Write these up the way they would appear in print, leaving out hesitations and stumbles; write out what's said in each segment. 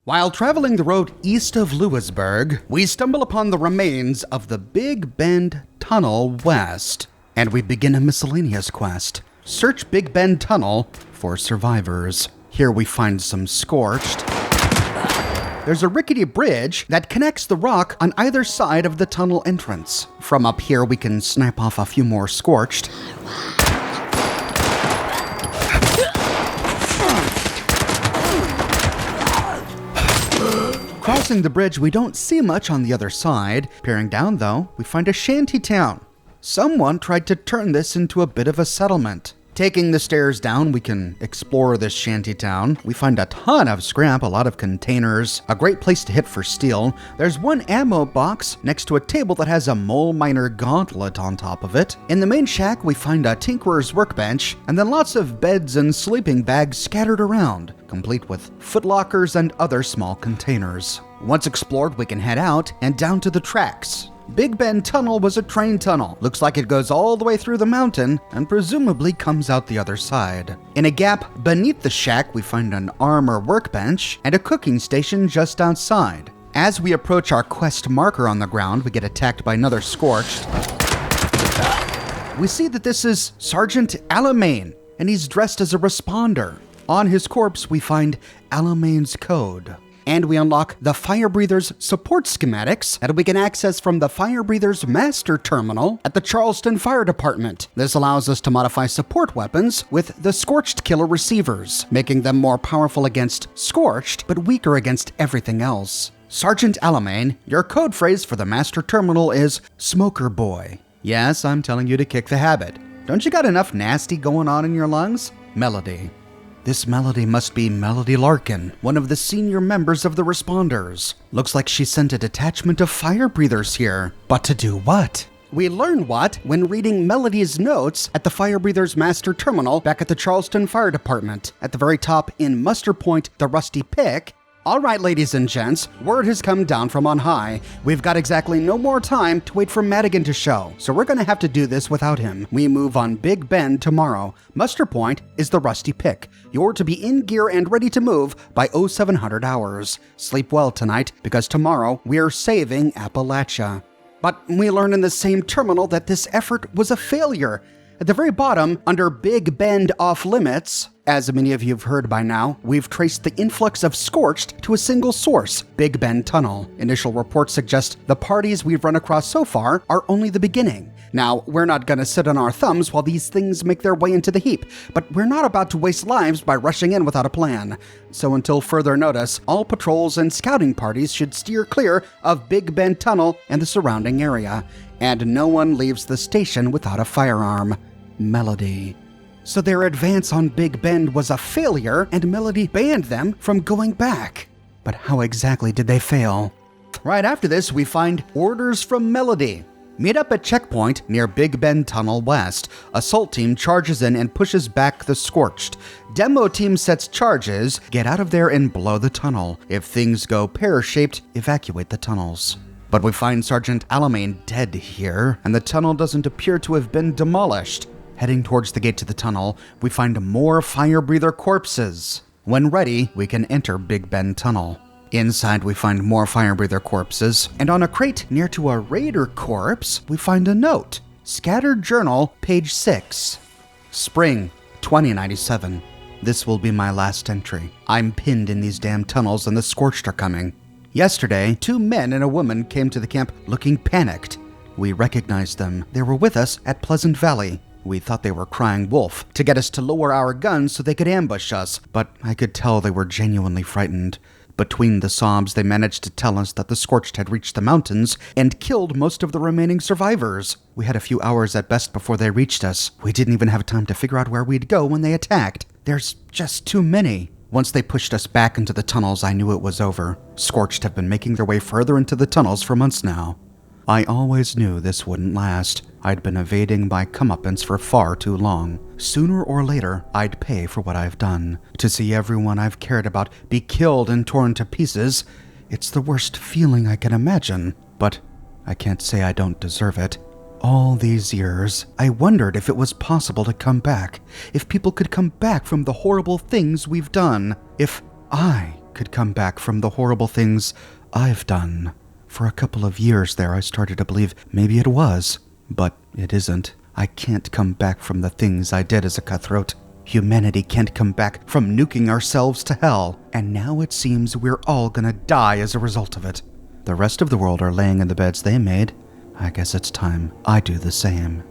While traveling the road east of Louisburg, we stumble upon the remains of the Big Bend Tunnel West, and we begin a miscellaneous quest. Search Big Bend Tunnel for survivors. Here we find some scorched. There's a rickety bridge that connects the rock on either side of the tunnel entrance. From up here, we can snap off a few more scorched. Crossing the bridge, we don't see much on the other side. Peering down, though, we find a shanty town. Someone tried to turn this into a bit of a settlement. Taking the stairs down, we can explore this shanty town. We find a ton of scrap, a lot of containers, a great place to hit for steel. There's one ammo box next to a table that has a mole miner gauntlet on top of it. In the main shack, we find a tinkerer's workbench, and then lots of beds and sleeping bags scattered around, complete with footlockers and other small containers. Once explored, we can head out and down to the tracks. Big Bend Tunnel was a train tunnel. Looks like it goes all the way through the mountain and presumably comes out the other side. In a gap beneath the shack, we find an armor workbench and a cooking station just outside. As we approach our quest marker on the ground, we get attacked by another scorched. We see that this is Sergeant Alamain, and he's dressed as a responder. On his corpse, we find Alamain's code. And we unlock the Fire Breather's support schematics that we can access from the Fire Breather's master terminal at the Charleston Fire Department. This allows us to modify support weapons with the Scorched Killer receivers, making them more powerful against Scorched, but weaker against everything else. Sergeant Alamain, your code phrase for the master terminal is Smoker Boy. Yes, I'm telling you to kick the habit. Don't you got enough nasty going on in your lungs? Melody. This Melody must be Melody Larkin, one of the senior members of the responders. Looks like she sent a detachment of fire breathers here. But to do what? We learn what when reading Melody's notes at the Fire Breathers Master Terminal back at the Charleston Fire Department. At the very top in Muster Point, the Rusty Pick. All right, ladies and gents, word has come down from on high. We've got exactly no more time to wait for Madigan to show, so we're gonna have to do this without him. We move on Big Bend tomorrow. Muster Point is the Rusty Pick. You're to be in gear and ready to move by 0700 hours. Sleep well tonight, because tomorrow we're saving Appalachia. But we learn in the same terminal that this effort was a failure. At the very bottom, under Big Bend Off Limits, as many of you have heard by now, we've traced the influx of Scorched to a single source, Big Bend Tunnel. Initial reports suggest the parties we've run across so far are only the beginning. Now, we're not gonna sit on our thumbs while these things make their way into the heap, but we're not about to waste lives by rushing in without a plan. So until further notice, all patrols and scouting parties should steer clear of Big Bend Tunnel and the surrounding area, and no one leaves the station without a firearm. Melody. So their advance on Big Bend was a failure, and Melody banned them from going back. But how exactly did they fail? Right after this, we find orders from Melody. Meet up at checkpoint near Big Bend Tunnel West. Assault team charges in and pushes back the Scorched. Demo team sets charges. Get out of there and blow the tunnel. If things go pear-shaped, evacuate the tunnels. But we find Sergeant Alamain dead here, and the tunnel doesn't appear to have been demolished. Heading towards the gate to the tunnel, we find more fire breather corpses. When ready, we can enter Big Bend Tunnel. Inside, we find more fire breather corpses, and on a crate near to a raider corpse, we find a note. Scattered Journal, page 6. Spring, 2097. This will be my last entry. I'm pinned in these damn tunnels and the Scorched are coming. Yesterday, 2 men and a woman came to the camp looking panicked. We recognized them. They were with us at Pleasant Valley. We thought they were crying wolf to get us to lower our guns so they could ambush us, but I could tell they were genuinely frightened. Between the sobs, they managed to tell us that the Scorched had reached the mountains and killed most of the remaining survivors. We had a few hours at best before they reached us. We didn't even have time to figure out where we'd go when they attacked. There's just too many. Once they pushed us back into the tunnels, I knew it was over. Scorched have been making their way further into the tunnels for months now. I always knew this wouldn't last. I'd been evading my comeuppance for far too long. Sooner or later, I'd pay for what I've done. To see everyone I've cared about be killed and torn to pieces, it's the worst feeling I can imagine. But I can't say I don't deserve it. All these years, I wondered if it was possible to come back. If people could come back from the horrible things we've done. If I could come back from the horrible things I've done. For a couple of years there, I started to believe maybe it was, but it isn't. I can't come back from the things I did as a cutthroat. Humanity can't come back from nuking ourselves to hell, and now it seems we're all gonna die as a result of it. The rest of the world are laying in the beds they made. I guess it's time I do the same.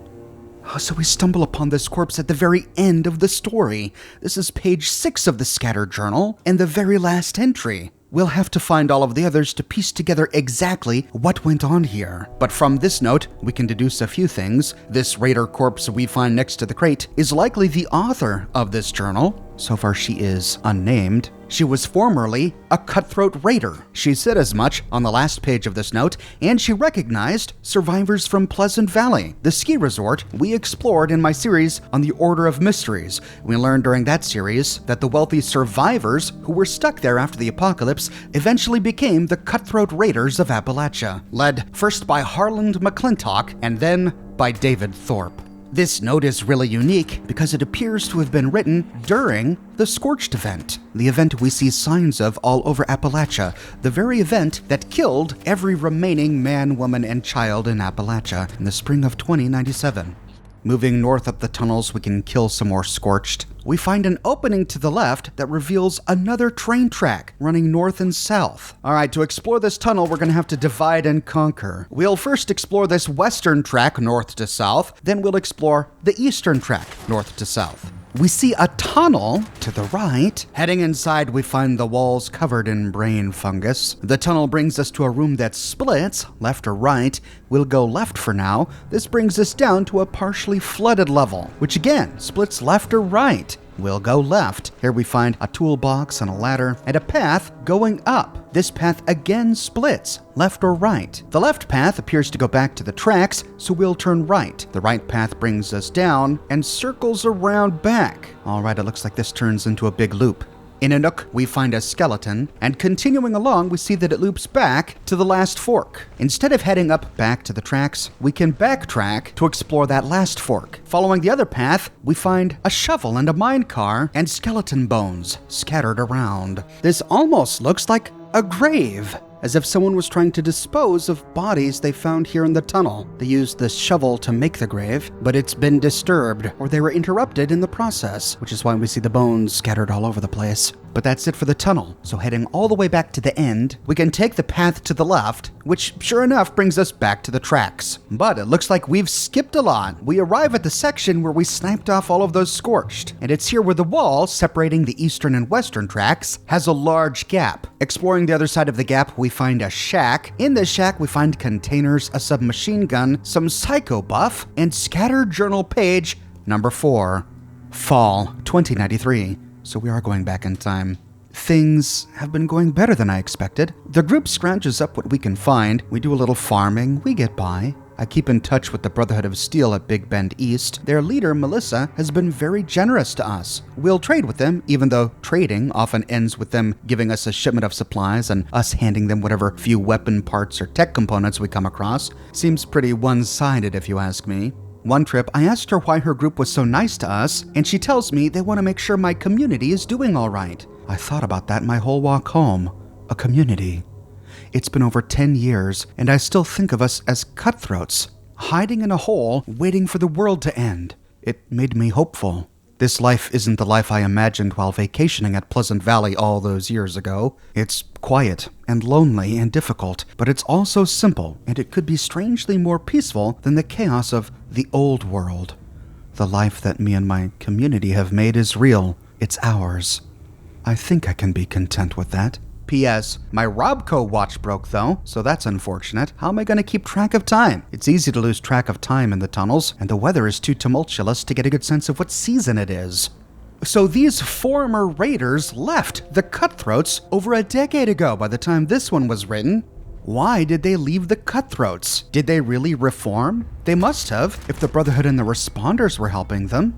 So we stumble upon this corpse at the very end of the story. This is page 6 of the Scattered Journal, and the very last entry. We'll have to find all of the others to piece together exactly what went on here. But from this note, we can deduce a few things. This raider corpse we find next to the crate is likely the author of this journal. So far she is unnamed. She was formerly a cutthroat raider. She said as much on the last page of this note, and she recognized survivors from Pleasant Valley, the ski resort we explored in my series on the Order of Mysteries. We learned during that series that the wealthy survivors who were stuck there after the apocalypse eventually became the Cutthroat Raiders of Appalachia, led first by Harland McClintock and then by David Thorpe. This note is really unique because it appears to have been written during the Scorched event, the event we see signs of all over Appalachia, the very event that killed every remaining man, woman, and child in Appalachia in the spring of 2097. Moving north up the tunnels, we can kill some more Scorched. We find an opening to the left that reveals another train track running north and south. Alright, to explore this tunnel, we're going to have to divide and conquer. We'll first explore this western track north to south, then we'll explore the eastern track north to south. We see a tunnel to the right. Heading inside, we find the walls covered in brain fungus. The tunnel brings us to a room that splits, left or right. We'll go left for now. This brings us down to a partially flooded level, which again splits left or right. We'll go left. Here we find a toolbox and a ladder and a path going up. This path again splits, left or right. The left path appears to go back to the tracks, so we'll turn right. The right path brings us down and circles around back. All right, it looks like this turns into a big loop. In a nook, we find a skeleton, and continuing along, we see that it loops back to the last fork. Instead of heading up back to the tracks, we can backtrack to explore that last fork. Following the other path, we find a shovel and a mine car and skeleton bones scattered around. This almost looks like a grave, as if someone was trying to dispose of bodies they found here in the tunnel. They used the shovel to make the grave, but it's been disturbed, or they were interrupted in the process, which is why we see the bones scattered all over the place. But that's it for the tunnel. So heading all the way back to the end, we can take the path to the left, which sure enough brings us back to the tracks. But it looks like we've skipped a lot. We arrive at the section where we sniped off all of those Scorched, and it's here where the wall separating the eastern and western tracks has a large gap. Exploring the other side of the gap, we find a shack. In this shack, we find containers, a submachine gun, some psycho buff, and Scattered Journal page number 4, Fall 2093. So we are going back in time. Things have been going better than I expected. The group scrounges up what we can find. We do a little farming. We get by. I keep in touch with the Brotherhood of Steel at Big Bend East. Their leader, Melissa, has been very generous to us. We'll trade with them, even though trading often ends with them giving us a shipment of supplies and us handing them whatever few weapon parts or tech components we come across. Seems pretty one-sided if you ask me. One trip, I asked her why her group was so nice to us, and she tells me they want to make sure my community is doing all right. I thought about that my whole walk home. A community. It's been over 10 years, and I still think of us as cutthroats, hiding in a hole, waiting for the world to end. It made me hopeful. This life isn't the life I imagined while vacationing at Pleasant Valley all those years ago. It's quiet and lonely and difficult, but it's also simple, and it could be strangely more peaceful than the chaos of the old world. The life that me and my community have made is real. It's ours. I think I can be content with that. P.S. My Robco watch broke though, so that's unfortunate. How am I going to keep track of time? It's easy to lose track of time in the tunnels, and the weather is too tumultuous to get a good sense of what season it is. So these former raiders left the Cutthroats over a decade ago by the time this one was written. Why did they leave the Cutthroats? Did they really reform? They must have, if the Brotherhood and the Responders were helping them.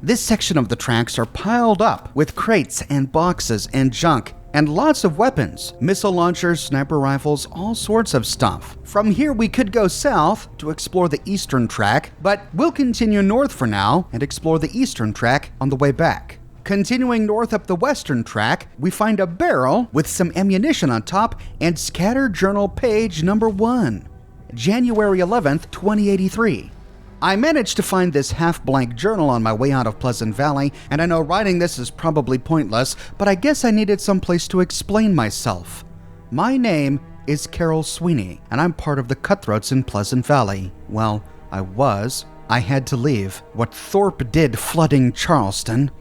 This section of the tracks are piled up with crates and boxes and junk, and lots of weapons, missile launchers, sniper rifles, all sorts of stuff. From here we could go south to explore the eastern track, but we'll continue north for now and explore the eastern track on the way back. Continuing north up the western track, we find a barrel with some ammunition on top and scattered journal page number 1. January 11th, 2083. I managed to find this half-blank journal on my way out of Pleasant Valley, and I know writing this is probably pointless, but I guess I needed some place to explain myself. My name is Carol Sweeney, and I'm part of the Cutthroats in Pleasant Valley. Well, I was. I had to leave. What Thorpe did flooding Charleston,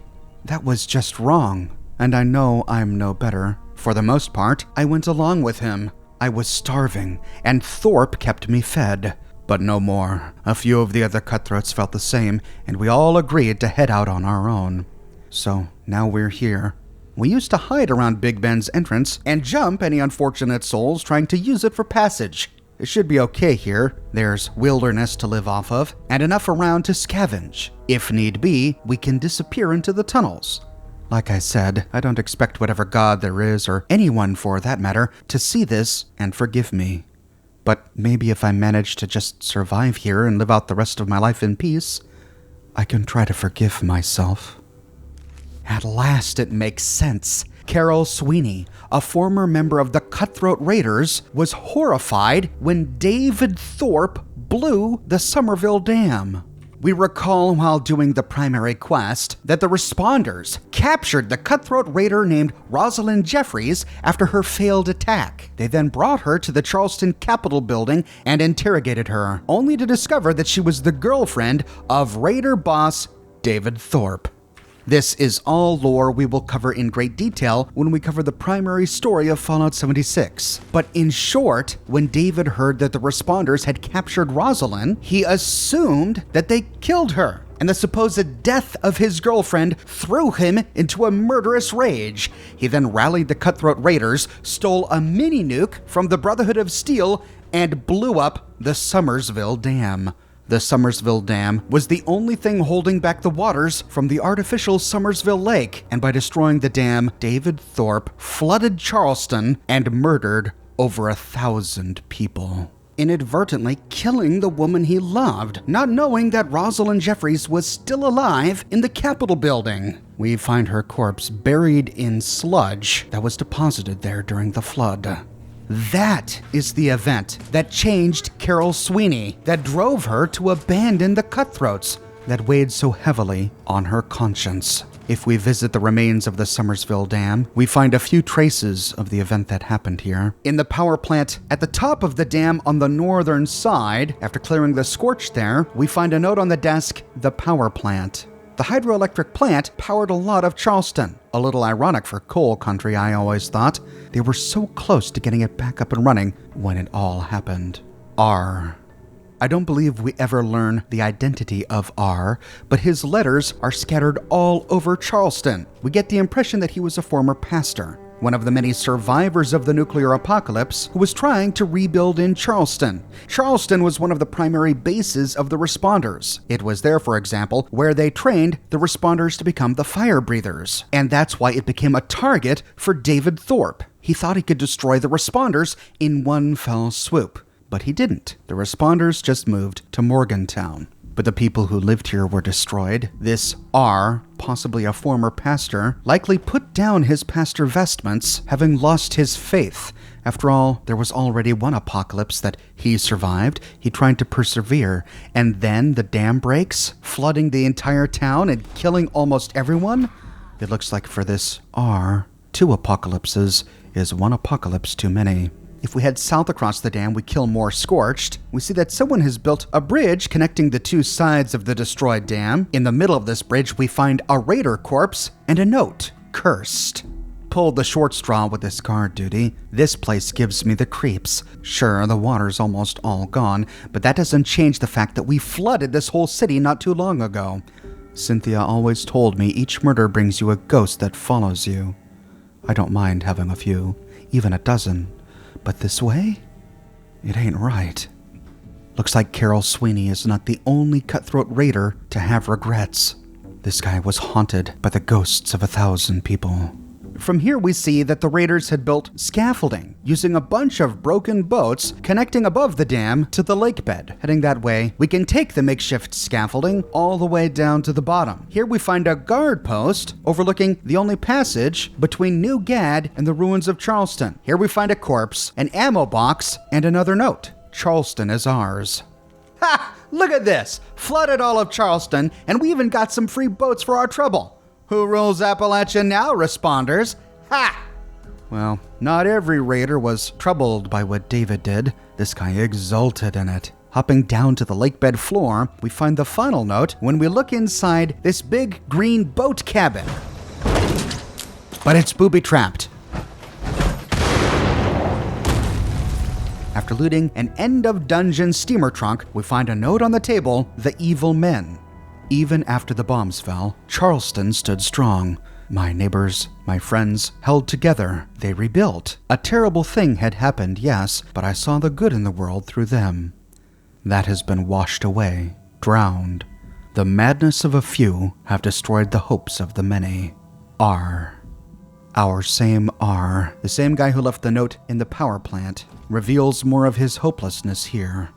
that was just wrong, and I know I'm no better. For the most part, I went along with him. I was starving, and Thorpe kept me fed. But no more. A few of the other cutthroats felt the same, and we all agreed to head out on our own. So now we're here. We used to hide around Big Ben's entrance and jump any unfortunate souls trying to use it for passage. It should be okay here. There's wilderness to live off of, and enough around to scavenge. If need be, we can disappear into the tunnels. Like I said, I don't expect whatever god there is, or anyone for that matter, to see this and forgive me. But maybe if I manage to just survive here and live out the rest of my life in peace, I can try to forgive myself. At last it makes sense. Carol Sweeney, a former member of the Cutthroat Raiders, was horrified when David Thorpe blew the Summersville Dam. We recall while doing the primary quest that the responders captured the cutthroat raider named Rosalind Jeffries after her failed attack. They then brought her to the Charleston Capitol building and interrogated her, only to discover that she was the girlfriend of Raider boss David Thorpe. This is all lore we will cover in great detail when we cover the primary story of Fallout 76. But in short, when David heard that the responders had captured Rosalind, he assumed that they killed her, and the supposed death of his girlfriend threw him into a murderous rage. He then rallied the Cutthroat Raiders, stole a mini-nuke from the Brotherhood of Steel, and blew up the Summersville Dam. The Summersville Dam was the only thing holding back the waters from the artificial Summersville Lake, and by destroying the dam, David Thorpe flooded Charleston and murdered over 1,000 people, inadvertently killing the woman he loved, not knowing that Rosalind Jeffries was still alive in the Capitol building. We find her corpse buried in sludge that was deposited there during the flood. That is the event that changed Carol Sweeney, that drove her to abandon the Cutthroats, that weighed so heavily on her conscience. If we visit the remains of the Summersville Dam, we find a few traces of the event that happened here. In the power plant at the top of the dam on the northern side, after clearing the scorch there, we find a note on the desk, "The power plant." The hydroelectric plant powered a lot of Charleston. A little ironic for coal country, I always thought. They were so close to getting it back up and running when it all happened. R. I don't believe we ever learn the identity of R, but his letters are scattered all over Charleston. We get the impression that he was a former pastor, one of the many survivors of the nuclear apocalypse who was trying to rebuild in Charleston. Charleston was one of the primary bases of the responders. It was there, for example, where they trained the responders to become the fire breathers. And that's why it became a target for David Thorpe. He thought he could destroy the responders in one fell swoop. But he didn't. The responders just moved to Morgantown. But the people who lived here were destroyed. This R, possibly a former pastor, likely put down his pastor vestments, having lost his faith. After all, there was already one apocalypse that he survived. He tried to persevere. And then the dam breaks, flooding the entire town and killing almost everyone. It looks like for this R, 2 apocalypses is 1 apocalypse too many. If we head south across the dam, we kill more Scorched. We see that someone has built a bridge connecting the 2 sides of the destroyed dam. In the middle of this bridge, we find a raider corpse and a note, "Cursed." Pulled the short straw with this guard duty. This place gives me the creeps. Sure, the water's almost all gone, but that doesn't change the fact that we flooded this whole city not too long ago. Cynthia always told me each murder brings you a ghost that follows you. I don't mind having a few, even a dozen. But this way? It ain't right. Looks like Carol Sweeney is not the only cutthroat raider to have regrets. This guy was haunted by the ghosts of 1,000 people. From here we see that the raiders had built scaffolding using a bunch of broken boats connecting above the dam to the lake bed. Heading that way, we can take the makeshift scaffolding all the way down to the bottom. Here we find a guard post overlooking the only passage between New Gad and the ruins of Charleston. Here we find a corpse, an ammo box, and another note. Charleston is ours. Ha! Look at this! Flooded all of Charleston, and we even got some free boats for our trouble. Who rules Appalachia now, responders? Ha! Well, not every raider was troubled by what David did. This guy exulted in it. Hopping down to the lake bed floor, we find the final note when we look inside this big green boat cabin. But it's booby-trapped. After looting an end-of-dungeon steamer trunk, we find a note on the table, "The Evil Men." Even after the bombs fell, Charleston stood strong. My neighbors, my friends, held together. They rebuilt. A terrible thing had happened, yes, but I saw the good in the world through them. That has been washed away, drowned. The madness of a few have destroyed the hopes of the many. R. Our same R, the same guy who left the note in the power plant, reveals more of his hopelessness here.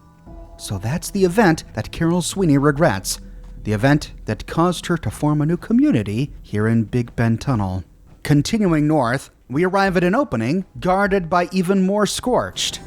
So that's the event that Carol Sweeney regrets. The event that caused her to form a new community here in Big Bend Tunnel. Continuing north, we arrive at an opening guarded by even more Scorched.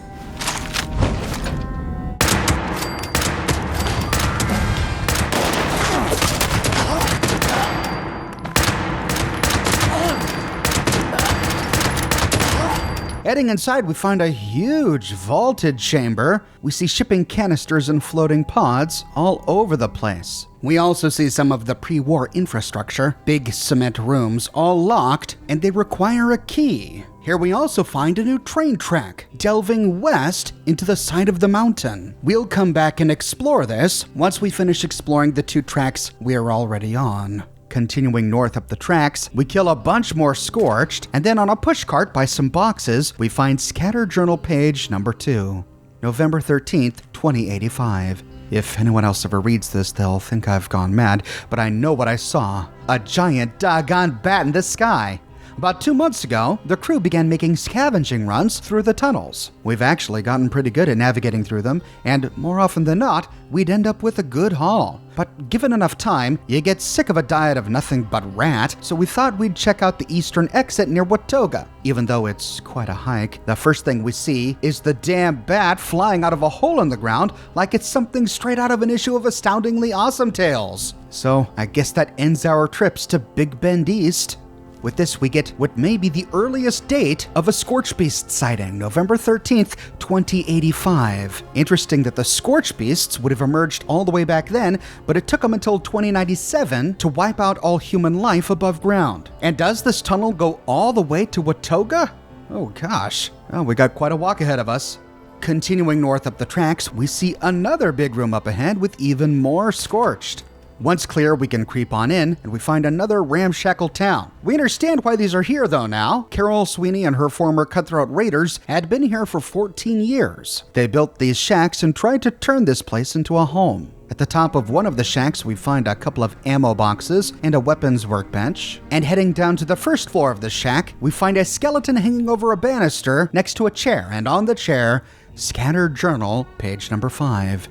Heading inside, we find a huge vaulted chamber. We see shipping canisters and floating pods all over the place. We also see some of the pre-war infrastructure, big cement rooms, all locked, and they require a key. Here we also find a new train track, delving west into the side of the mountain. We'll come back and explore this once we finish exploring the two tracks we're already on. Continuing north up the tracks, we kill a bunch more Scorched, and then on a pushcart by some boxes, we find Scatter Journal page number 2, November 13th, 2085. If anyone else ever reads this, they'll think I've gone mad, but I know what I saw. A giant doggone bat in the sky. About 2 months ago, the crew began making scavenging runs through the tunnels. We've actually gotten pretty good at navigating through them, and more often than not, we'd end up with a good haul. But given enough time, you get sick of a diet of nothing but rat, so we thought we'd check out the eastern exit near Watauga. Even though it's quite a hike, the first thing we see is the damn bat flying out of a hole in the ground like it's something straight out of an issue of Astoundingly Awesome Tales. So I guess that ends our trips to Big Bend East. With this, we get what may be the earliest date of a Scorch Beast sighting, November 13th, 2085. Interesting that the Scorch Beasts would have emerged all the way back then, but it took them until 2097 to wipe out all human life above ground. And does this tunnel go all the way to Watauga? Oh gosh, well, we got quite a walk ahead of us. Continuing north up the tracks, we see another big room up ahead with even more Scorched. Once clear, we can creep on in, and we find another ramshackle town. We understand why these are here, though, now. Carol Sweeney and her former cutthroat raiders had been here for 14 years. They built these shacks and tried to turn this place into a home. At the top of one of the shacks, we find a couple of ammo boxes and a weapons workbench. And heading down to the first floor of the shack, we find a skeleton hanging over a banister next to a chair, and on the chair, Scattered Journal, page number 5.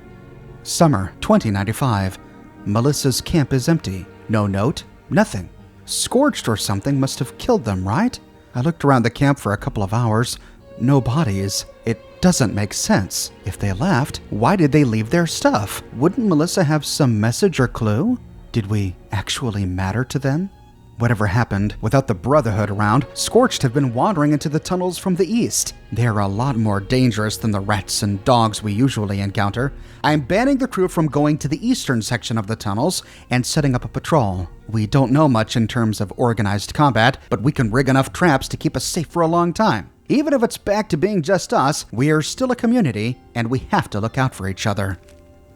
Summer 2095. Melissa's camp is empty. No note, nothing. Scorched or something must have killed them, right? I looked around the camp for a couple of hours. No bodies. It doesn't make sense. If they left, why did they leave their stuff? Wouldn't Melissa have some message or clue? Did we actually matter to them? Whatever happened, without the Brotherhood around, Scorched have been wandering into the tunnels from the east. They are a lot more dangerous than the rats and dogs we usually encounter. I'm banning the crew from going to the eastern section of the tunnels and setting up a patrol. We don't know much in terms of organized combat, but we can rig enough traps to keep us safe for a long time. Even if it's back to being just us, we are still a community, and we have to look out for each other.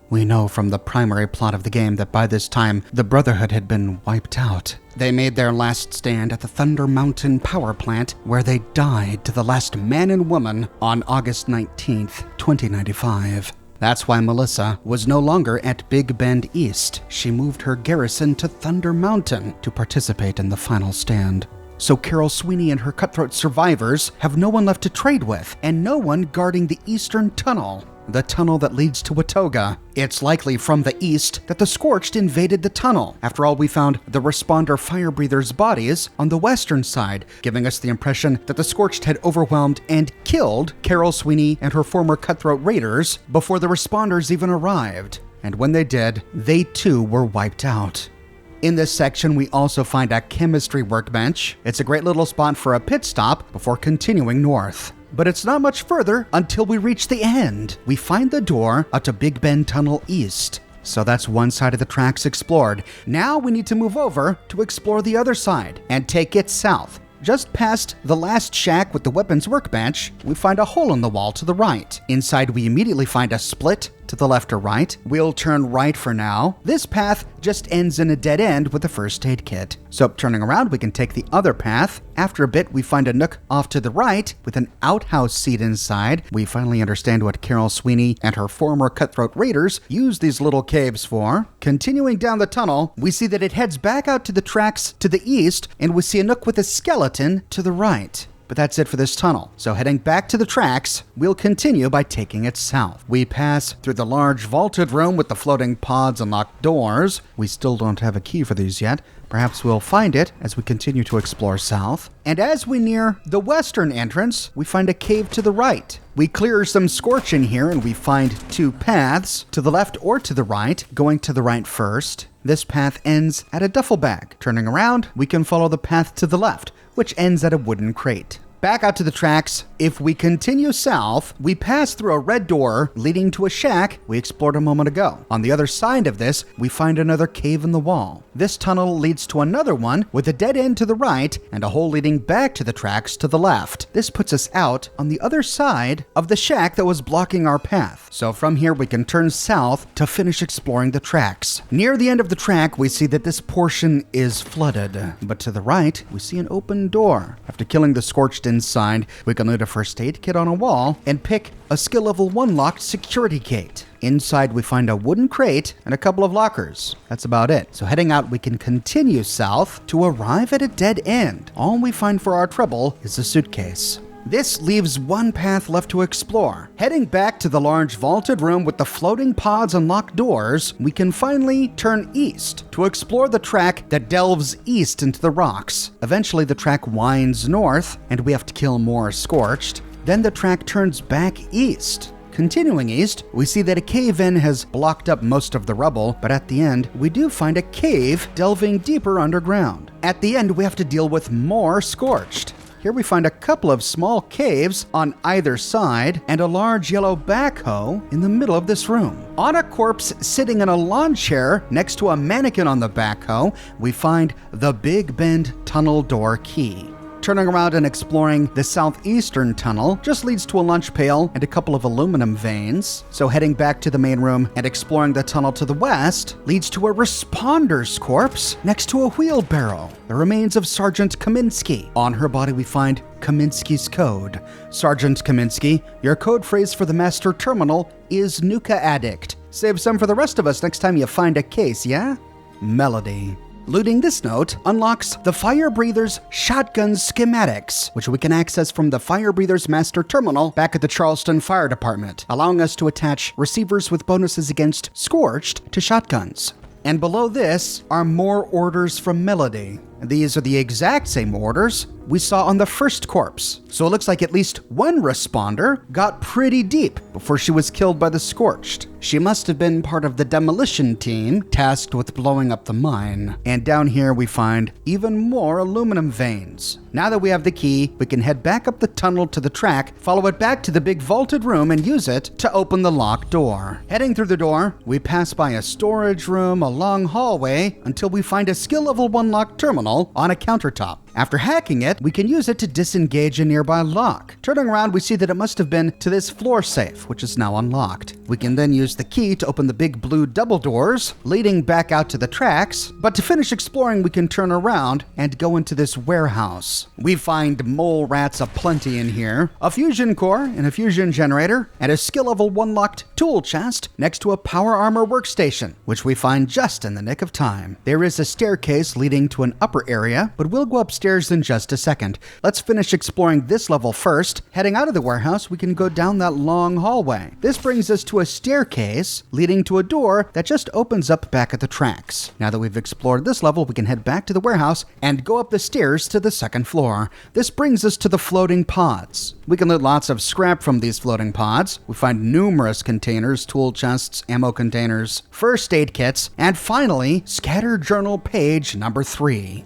We know from the primary plot of the game that by this time, the Brotherhood had been wiped out. They made their last stand at the Thunder Mountain power plant, where they died to the last man and woman on August 19th, 2095. That's why Melissa was no longer at Big Bend East. She moved her garrison to Thunder Mountain to participate in the final stand. So Carol Sweeney and her cutthroat survivors have no one left to trade with, and no one guarding the eastern tunnel. The tunnel that leads to Watoga. It's likely from the east that the Scorched invaded the tunnel. After all, we found the responder fire breathers' bodies on the western side, giving us the impression that the Scorched had overwhelmed and killed Carol Sweeney and her former cutthroat raiders before the responders even arrived. And when they did, they too were wiped out. In this section, we also find a chemistry workbench. It's a great little spot for a pit stop before continuing north. But it's not much further until we reach the end. We find the door out to Big Bend Tunnel East. So that's one side of the tracks explored. Now we need to move over to explore the other side and take it south. Just past the last shack with the weapons workbench, we find a hole in the wall to the right. Inside, we immediately find a split to the left or right. We'll turn right for now. This path just ends in a dead end with a first aid kit. So turning around, we can take the other path. After a bit, we find a nook off to the right with an outhouse seat inside. We finally understand what Carol Sweeney and her former cutthroat raiders used these little caves for. Continuing down the tunnel, we see that it heads back out to the tracks to the east, and we see a nook with a skeleton to the right. But that's it for this tunnel. So heading back to the tracks, we'll continue by taking it south. We pass through the large vaulted room with the floating pods and locked doors. We still don't have a key for these yet. Perhaps we'll find it as we continue to explore south. And as we near the western entrance, we find a cave to the right. We clear some scorch in here and we find two paths, to the left or to the right, going to the right first. This path ends at a duffel bag. Turning around, we can follow the path to the left, which ends at a wooden crate. Back out to the tracks, if we continue south, we pass through a red door leading to a shack we explored a moment ago. On the other side of this, we find another cave in the wall. This tunnel leads to another one with a dead end to the right and a hole leading back to the tracks to the left. This puts us out on the other side of the shack that was blocking our path. So from here, we can turn south to finish exploring the tracks. Near the end of the track, we see that this portion is flooded, but to the right, we see an open door. After killing the Scorched inside, we can loot a first aid kit on a wall and pick a skill level 1 locked security gate. Inside, we find a wooden crate and a couple of lockers. That's about it. So heading out, we can continue south to arrive at a dead end. All we find for our trouble is a suitcase. This leaves one path left to explore. Heading back to the large vaulted room with the floating pods and locked doors, we can finally turn east to explore the track that delves east into the rocks. Eventually, the track winds north, and we have to kill more Scorched. Then the track turns back east. Continuing east, we see that a cave-in has blocked up most of the rubble, but at the end, we do find a cave delving deeper underground. At the end, we have to deal with more Scorched. Here we find a couple of small caves on either side and a large yellow backhoe in the middle of this room. On a corpse sitting in a lawn chair next to a mannequin on the backhoe, we find the Big Bend tunnel door key. Turning around and exploring the southeastern tunnel just leads to a lunch pail and a couple of aluminum veins. So heading back to the main room and exploring the tunnel to the west leads to a responder's corpse next to a wheelbarrow. The remains of Sergeant Kaminsky. On her body we find Kaminsky's code. Sergeant Kaminsky, your code phrase for the master terminal is Nuka Addict. Save some for the rest of us next time you find a case, yeah? Melody. Looting this note unlocks the Fire Breather's shotgun schematics, which we can access from the Fire Breather's master terminal back at the Charleston Fire Department, allowing us to attach receivers with bonuses against Scorched to shotguns. And below this are more orders from Melody. These are the exact same orders we saw on the first corpse. So it looks like at least one responder got pretty deep before she was killed by the Scorched. She must have been part of the demolition team tasked with blowing up the mine. And down here we find even more aluminum veins. Now that we have the key, we can head back up the tunnel to the track, follow it back to the big vaulted room and use it to open the locked door. Heading through the door, we pass by a storage room, a long hallway, until we find a skill level 1 locked terminal on a countertop. After hacking it, we can use it to disengage a nearby lock. Turning around, we see that it must have been to this floor safe, which is now unlocked. We can then use the key to open the big blue double doors, leading back out to the tracks, but to finish exploring, we can turn around and go into this warehouse. We find mole rats aplenty in here, a fusion core and a fusion generator, and a skill level 1 locked tool chest next to a power armor workstation, which we find just in the nick of time. There is a staircase leading to an upper area, but we'll go upstairs stairs in just a second. Let's finish exploring this level first. Heading out of the warehouse, we can go down that long hallway. This brings us to a staircase leading to a door that just opens up back at the tracks. Now that we've explored this level, we can head back to the warehouse and go up the stairs to the second floor. This brings us to the floating pods. We can loot lots of scrap from these floating pods. We find numerous containers, tool chests, ammo containers, first aid kits, and finally, Scatter Journal page number 3.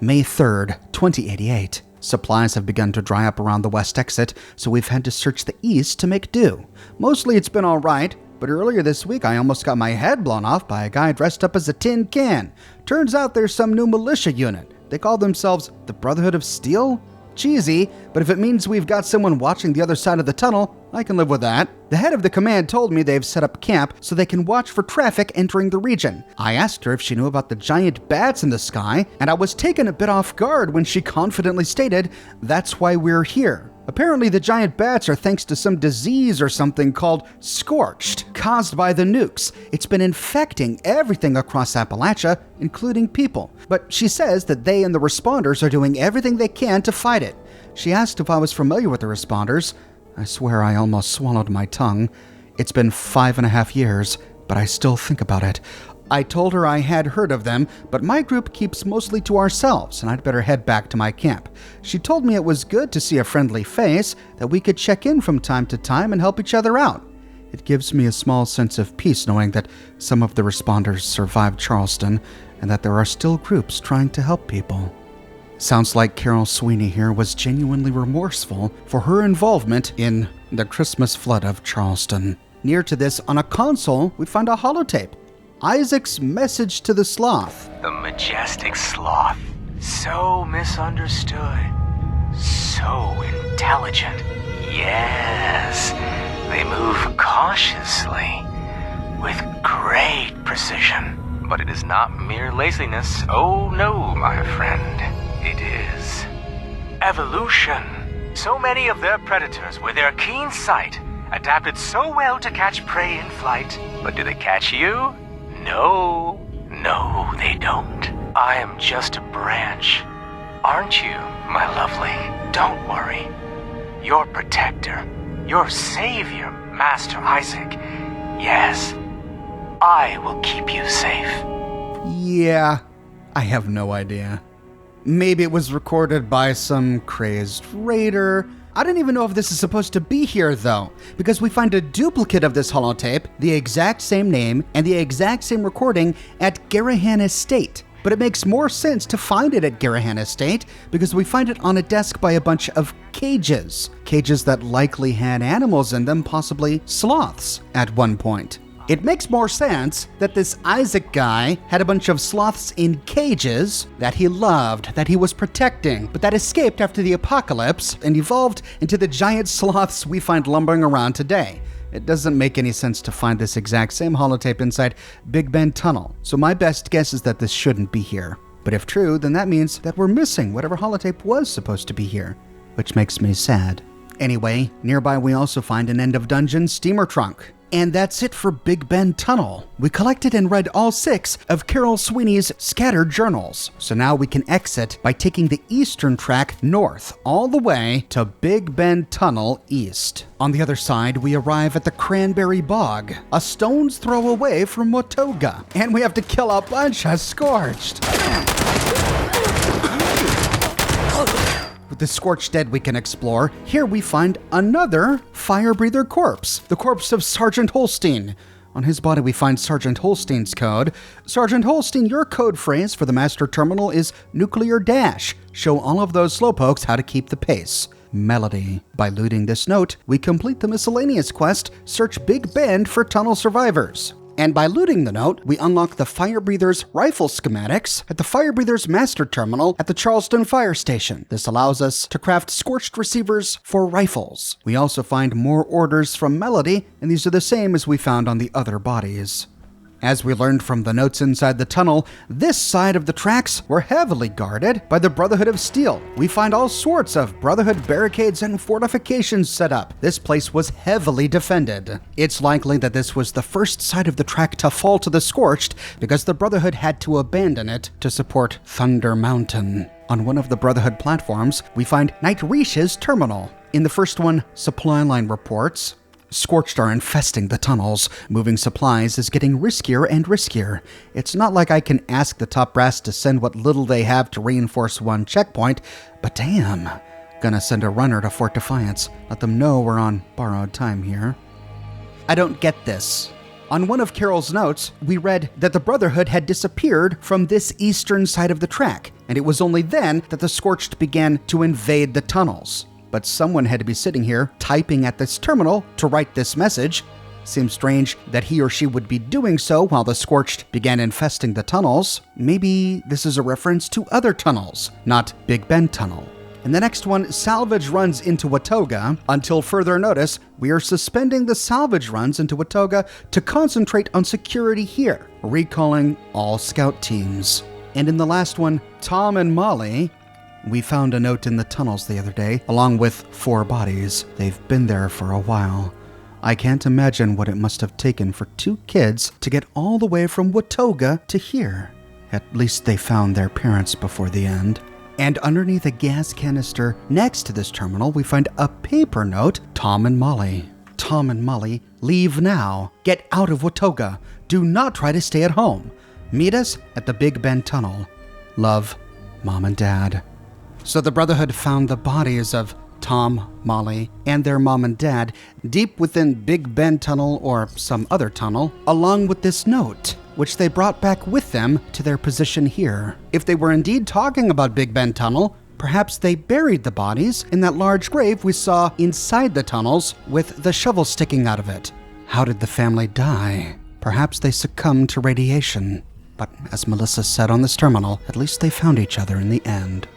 May 3rd, 2088. Supplies have begun to dry up around the west exit, so we've had to search the east to make do. Mostly it's been alright, but earlier this week I almost got my head blown off by a guy dressed up as a tin can. Turns out there's some new militia unit. They call themselves the Brotherhood of Steel? Cheesy, but if it means we've got someone watching the other side of the tunnel, I can live with that. The head of the command told me they've set up camp so they can watch for traffic entering the region. I asked her if she knew about the giant bats in the sky, and I was taken a bit off guard when she confidently stated, "That's why we're here." Apparently the giant bats are thanks to some disease or something called scorched, caused by the nukes. It's been infecting everything across Appalachia, including people. But she says that they and the responders are doing everything they can to fight it. She asked if I was familiar with the responders. I swear I almost swallowed my tongue. It's been 5.5 years, but I still think about it. I told her I had heard of them, but my group keeps mostly to ourselves, and I'd better head back to my camp. She told me it was good to see a friendly face, that we could check in from time to time and help each other out. It gives me a small sense of peace knowing that some of the responders survived Charleston, and that there are still groups trying to help people. Sounds like Carol Sweeney here was genuinely remorseful for her involvement in the Christmas flood of Charleston. Near to this, on a console, we find a holotape. Isaac's message to the Sloth. The majestic Sloth. So misunderstood. So intelligent. Yes. They move cautiously. With great precision. But it is not mere laziness. Oh no, my friend. It is evolution. So many of their predators, with their keen sight, adapted so well to catch prey in flight. But do they catch you? No, they don't. I am just a branch. Aren't you, my lovely? Don't worry. Your protector, your savior, Master Isaac. Yes, I will keep you safe. Yeah, I have no idea. Maybe it was recorded by some crazed raider. I don't even know if this is supposed to be here, though, because we find a duplicate of this holotape, the exact same name, and the exact same recording at Garahan Estate. But it makes more sense to find it at Garahan Estate because we find it on a desk by a bunch of cages. Cages that likely had animals in them, possibly sloths, at one point. It makes more sense that this Isaac guy had a bunch of sloths in cages that he loved, that he was protecting, but that escaped after the apocalypse and evolved into the giant sloths we find lumbering around today. It doesn't make any sense to find this exact same holotape inside Big Bend Tunnel, so my best guess is that this shouldn't be here. But if true, then that means that we're missing whatever holotape was supposed to be here, which makes me sad. Anyway, nearby we also find an end of dungeon steamer trunk. And that's it for Big Bend Tunnel. We collected and read all 6 of Carol Sweeney's scattered journals. So now we can exit by taking the eastern track north, all the way to Big Bend Tunnel east. On the other side, we arrive at the Cranberry Bog, a stone's throw away from Watoga. And we have to kill a bunch of Scorched. With the Scorched Dead we can explore, here we find another fire breather corpse, the corpse of Sergeant Holstein. On his body we find Sergeant Holstein's code. Sergeant Holstein, your code phrase for the master terminal is nuclear dash. Show all of those slowpokes how to keep the pace. Melody. By looting this note, we complete the miscellaneous quest, search Big Bend for tunnel survivors. And by looting the note, we unlock the Fire Breather's rifle schematics at the Fire Breather's master terminal at the Charleston Fire Station. This allows us to craft scorched receivers for rifles. We also find more orders from Melody, and these are the same as we found on the other bodies. As we learned from the notes inside the tunnel, this side of the tracks were heavily guarded by the Brotherhood of Steel. We find all sorts of Brotherhood barricades and fortifications set up. This place was heavily defended. It's likely that this was the first side of the track to fall to the Scorched because the Brotherhood had to abandon it to support Thunder Mountain. On one of the Brotherhood platforms, we find Knight Rish's terminal. In the first one, supply line reports, scorched are infesting the tunnels. Moving supplies is getting riskier and riskier. It's not like I can ask the top brass to send what little they have to reinforce one checkpoint, but damn. Gonna send a runner to Fort Defiance. Let them know we're on borrowed time here. I don't get this. On one of Carol's notes, we read that the Brotherhood had disappeared from this eastern side of the track, and it was only then that the Scorched began to invade the tunnels. But someone had to be sitting here typing at this terminal to write this message. Seems strange that he or she would be doing so while the Scorched began infesting the tunnels. Maybe this is a reference to other tunnels, not Big Ben Tunnel. In the next one, salvage runs into Watoga. Until further notice, we are suspending the salvage runs into Watoga to concentrate on security here, recalling all scout teams. And in the last one, Tom and Molly, we found a note in the tunnels the other day, along with 4 bodies. They've been there for a while. I can't imagine what it must have taken for 2 kids to get all the way from Watoga to here. At least they found their parents before the end. And underneath a gas canister next to this terminal, we find a paper note, Tom and Molly. Tom and Molly, leave now. Get out of Watoga. Do not try to stay at home. Meet us at the Big Ben Tunnel. Love, Mom and Dad. So the Brotherhood found the bodies of Tom, Molly, and their mom and dad deep within Big Ben Tunnel or some other tunnel, along with this note, which they brought back with them to their position here. If they were indeed talking about Big Ben Tunnel, perhaps they buried the bodies in that large grave we saw inside the tunnels with the shovel sticking out of it. How did the family die? Perhaps they succumbed to radiation. But as Melissa said on this terminal, at least they found each other in the end.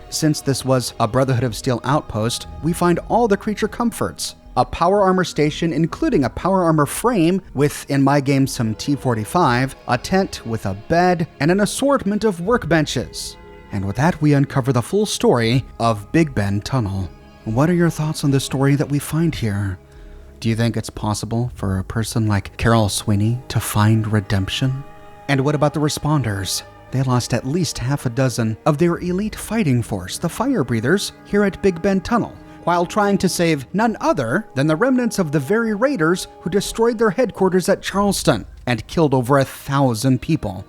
Since this was a Brotherhood of Steel outpost, we find all the creature comforts. A power armor station including a power armor frame with, in my game, some T-45, a tent with a bed, and an assortment of workbenches. And with that, we uncover the full story of Big Ben Tunnel. What are your thoughts on the story that we find here? Do you think it's possible for a person like Carol Sweeney to find redemption? And what about the responders? They lost at least half a dozen of their elite fighting force, the Fire Breathers, here at Big Ben Tunnel, while trying to save none other than the remnants of the very raiders who destroyed their headquarters at Charleston and killed over 1,000 people.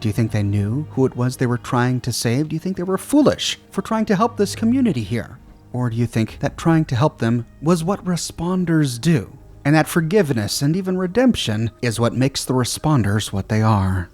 Do you think they knew who it was they were trying to save? Do you think they were foolish for trying to help this community here? Or do you think that trying to help them was what responders do, and that forgiveness and even redemption is what makes the responders what they are?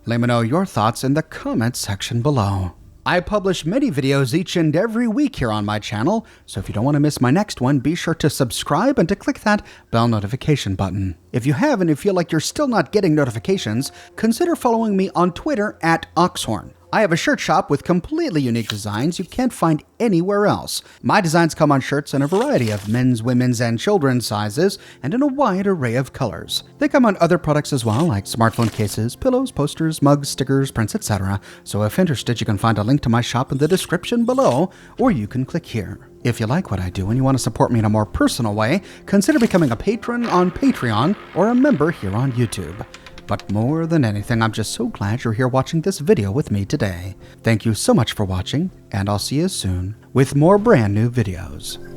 Let me know your thoughts in the comments section below. I publish many videos each and every week here on my channel, so if you don't want to miss my next one, be sure to subscribe and to click that bell notification button. If you have and you feel like you're still not getting notifications, consider following me on Twitter at Oxhorn. I have a shirt shop with completely unique designs you can't find anywhere else. My designs come on shirts in a variety of men's, women's, and children's sizes, and in a wide array of colors. They come on other products as well, like smartphone cases, pillows, posters, mugs, stickers, prints, etc. So if interested, you can find a link to my shop in the description below, or you can click here. If you like what I do and you want to support me in a more personal way, consider becoming a patron on Patreon or a member here on YouTube. But more than anything, I'm just so glad you're here watching this video with me today. Thank you so much for watching, and I'll see you soon with more brand new videos.